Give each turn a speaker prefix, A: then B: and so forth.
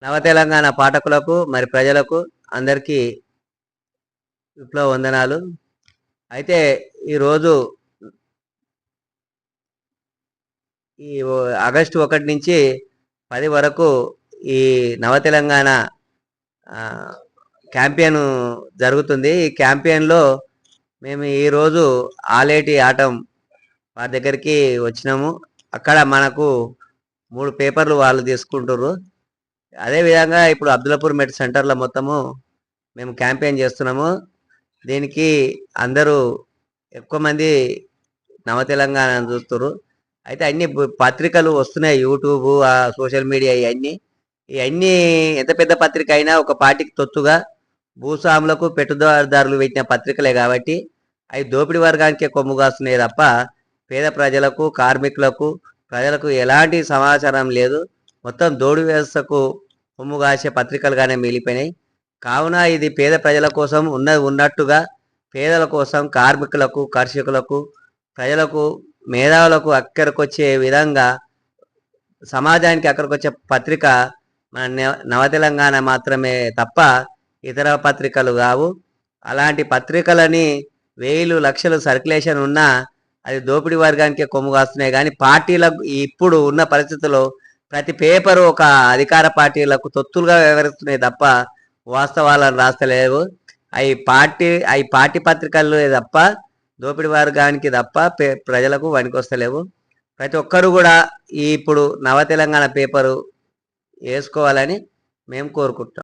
A: నవ తెలంగాణ పాఠకులకు మరి ప్రజలకు అందరికీ విప్లవ వందనాలు. అయితే ఈరోజు ఈ ఆగస్టు 1 నుంచి 10 వరకు ఈ నవ తెలంగాణ క్యాంపెయిన్ జరుగుతుంది. ఈ క్యాంపెయిన్లో మేము ఈరోజు ఆలేటి ఆటం వారి దగ్గరికి వచ్చినాము. అక్కడ మనకు 3 పేపర్లు వాళ్ళు తీసుకుంటారు. అదేవిధంగా ఇప్పుడు అబ్దుల్లాపూర్ మెట్ సెంటర్లో మొత్తము మేము క్యాంపెయిన్ చేస్తున్నాము. దీనికి అందరూ ఎక్కువ మంది నవ తెలంగాణ చూస్తున్నారు. అయితే అన్ని పత్రికలు వస్తున్నాయి, యూట్యూబ్, సోషల్ మీడియా, ఇవన్నీ ఎంత పెద్ద పత్రిక అయినా ఒక పార్టీకి తొత్తుగా భూస్వాములకు పెట్టుబడిదారులు పెట్టిన పత్రికలే కాబట్టి అవి దోపిడీ వర్గానికే కొమ్ము కాస్తున్నాయి తప్ప పేద ప్రజలకు, కార్మికులకు, ప్రజలకు ఎలాంటి సమాచారం లేదు. మొత్తం దోడు వ్యవస్థకు కొమ్ము కాసే పత్రికలుగానే మిగిలిపోయినాయి. కావున ఇది పేద ప్రజల కోసం ఉన్నట్టుగా పేదల కోసం, కార్మికులకు, కర్షకులకు, ప్రజలకు, మేధావులకు అక్కడికొచ్చే విధంగా సమాజానికి అక్కడికొచ్చే పత్రిక మన నవ తెలంగాణ మాత్రమే తప్ప ఇతర పత్రికలు కావు. అలాంటి పత్రికలని వేలు లక్షలు సర్క్యులేషన్ ఉన్నా అది దోపిడీ వర్గానికే కొమ్ము కాస్తున్నాయి. కానీ పార్టీలకు ఇప్పుడు ఉన్న పరిస్థితుల్లో ప్రతి పేపరు ఒక అధికార పార్టీలకు తొత్తులుగా వ్యవహరిస్తున్నాయి తప్ప వాస్తవాలను రాస్తలేవు. అవి పార్టీ పత్రికలు తప్ప దోపిడీ వర్గానికి తప్ప ప్రజలకు వనికొస్తలేవు. ప్రతి ఒక్కరు కూడా ఇప్పుడు నవ తెలంగాణ పేపరు వేసుకోవాలని మేము కోరుకుంటాం.